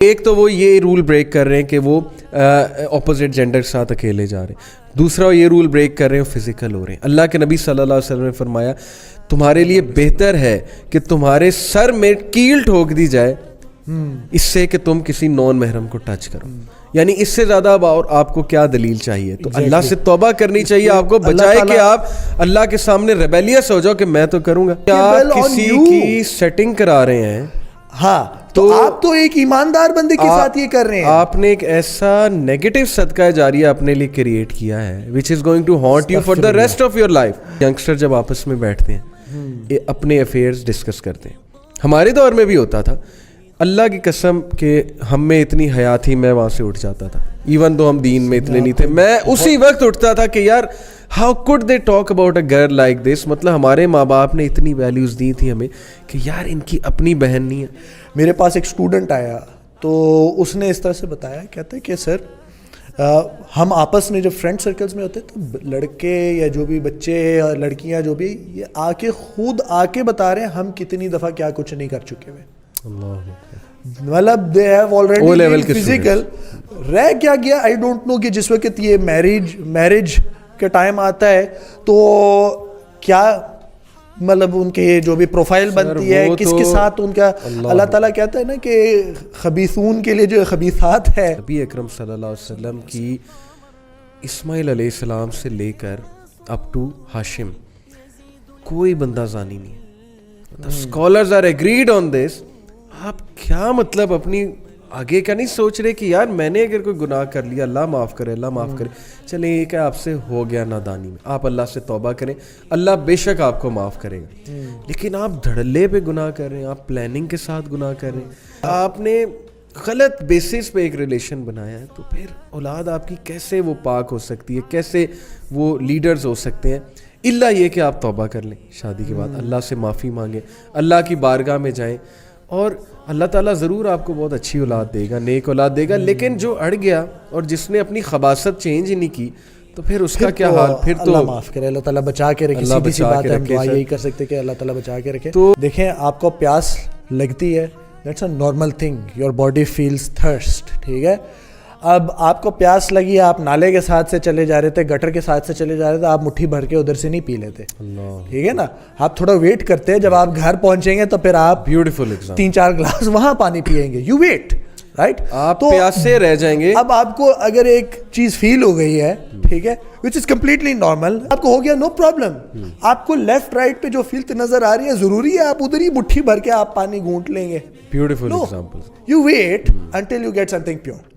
ایک تو وہ یہ رول بریک کر رہے ہیں کہ وہ اپوزٹ جینڈر کے ساتھ اکیلے جا رہے ہیں، دوسرا وہ یہ رول بریک کر رہے ہیں فزیکل ہو رہے ہیں. اللہ کے نبی صلی اللہ علیہ وسلم نے فرمایا تمہارے لیے بہتر ہے کہ تمہارے سر میں کیل ٹھوک دی جائے اس سے کہ تم کسی نان محرم کو ٹچ کرو. یعنی اس سے زیادہ اب اور آپ کو کیا دلیل چاہیے؟ تو اللہ سے توبہ کرنی چاہیے آپ کو، بجائے کہ آپ اللہ کے سامنے ریبیلیس ہو جاؤ کہ میں تو کروں گا. آپ کسی کی سیٹنگ کرا رہے ہیں، ہاں تو آپ تو ایک ایماندار بندے کے ساتھ یہ کر رہے ہیں. آپ نے ایک ایسا نیگیٹو صدقہ جاریہ اپنے لیے کریٹ کیا ہے which is going to haunt you for the rest of your life. Youngster جب آپس میں بیٹھتے ہیں اپنے افیئرز ڈسکس کرتے ہیں، ہمارے دور میں بھی ہوتا تھا. اللہ کی قسم کہ ہم میں اتنی حیا تھی، میں وہاں سے اٹھ جاتا تھا ایون تو ہم دین میں اتنے نہیں تھے. میں اسی وقت اٹھتا تھا کہ یار how could they talk about a girl like this. مطلب ہمارے ماں باپ نے اتنی ویلیوز دی تھی ہمیں کہ یار ان کی اپنی بہن نہیں ہے. میرے پاس ایک اسٹوڈنٹ آیا تو اس نے اس طرح سے بتایا، کہتا ہے کہ سر ہم آپس میں جب فرینڈ سرکلز میں ہوتے تو لڑکے یا جو بھی بچے یا لڑکیاں جو بھی یہ خود آ کے بتا رہے ہیں ہم کتنی دفعہ کیا کچھ نہیں کر چکے ہوئے. مطلب دے ہیو آلریڈی فزیکل رہ کیا گیا. آئی ڈونٹ نو کہ جس وقت یہ میرج کے ٹائم آتا ہے تو کیا مطلب ان کے جو بھی پروفائل بنتی ہے کس کے ساتھ ان کا. اللہ تعالیٰ کہتا ہے نا کہ خبیثون کے لیے جو خبیثات ہے. نبی اکرم صلی اللہ علیہ وسلم کی اسماعیل علیہ السلام سے لے کر اپ ٹو ہاشم کوئی بندہ زانی نہیں ہے. اسکالرز آر ایگریڈ آن دس. آپ کیا مطلب اپنی آگے کا نہیں سوچ رہے کہ یار میں نے اگر کوئی گناہ کر لیا اللہ معاف کرے، اللہ معاف کرے. چلیں ایک ہے آپ سے ہو گیا نادانی میں، آپ اللہ سے توبہ کریں، اللہ بے شک آپ کو معاف کرے گا. لیکن آپ دھڑلے پہ گناہ کر رہے ہیں، آپ پلاننگ کے ساتھ گناہ کر رہے ہیں، آپ نے غلط بیسس پہ ایک ریلیشن بنایا ہے. تو پھر اولاد آپ کی کیسے وہ پاک ہو سکتی ہے، کیسے وہ لیڈرز ہو سکتے ہیں؟ اللہ یہ کہ آپ توبہ کر لیں شادی کے بعد، اللہ سے معافی مانگیں، اللہ کی بارگاہ میں جائیں، اور اللہ تعالیٰ ضرور آپ کو بہت اچھی اولاد دے گا، نیک اولاد دے گا. لیکن جو اڑ گیا اور جس نے اپنی خباثت چینج ہی نہیں کی تو پھر اس کا کیا حال؟ پھر تو اللہ معاف کرے، اللہ تعالیٰ بچا کے رکھے. سیدھی سی بات ہے، ہم دعا یہی کر سکتے کہ اللہ تعالیٰ بچا کے رکھے. تو دیکھیں آپ کو پیاس لگتی ہے، that's a normal thing, your body feels thirst, ٹھیک ہے. اب آپ کو پیاس لگی، آپ نالے کے ساتھ سے چلے جا رہے تھے، گٹر کے ساتھ سے چلے جا رہے تھے، آپ مٹھی بھر کے ادھر سے نہیں پی لیتے، ٹھیک ہے نا. آپ تھوڑا ویٹ کرتے ہیں، جب آپ گھر پہنچیں گے تو پھر آپ بیوٹیفل 3-4 گلاس وہاں پانی پیئیں گے. یو ویٹ، رائٹ، آپ پیاسے رہ جائیں گے. اب آپ کو اگر ایک چیز فیل ہو گئی ہے، ٹھیک ہے، وچ از کمپلیٹلی نارمل، آپ کو ہو گیا، نو پرابلم. آپ کو لیفٹ رائٹ پہ جو فیلت نظر آ رہی ہے، ضروری ہے آپ ادھر ہی مٹھی بھر کے آپ پانی گھونٹ لیں گے. Beautiful example. You wait until you get something pure.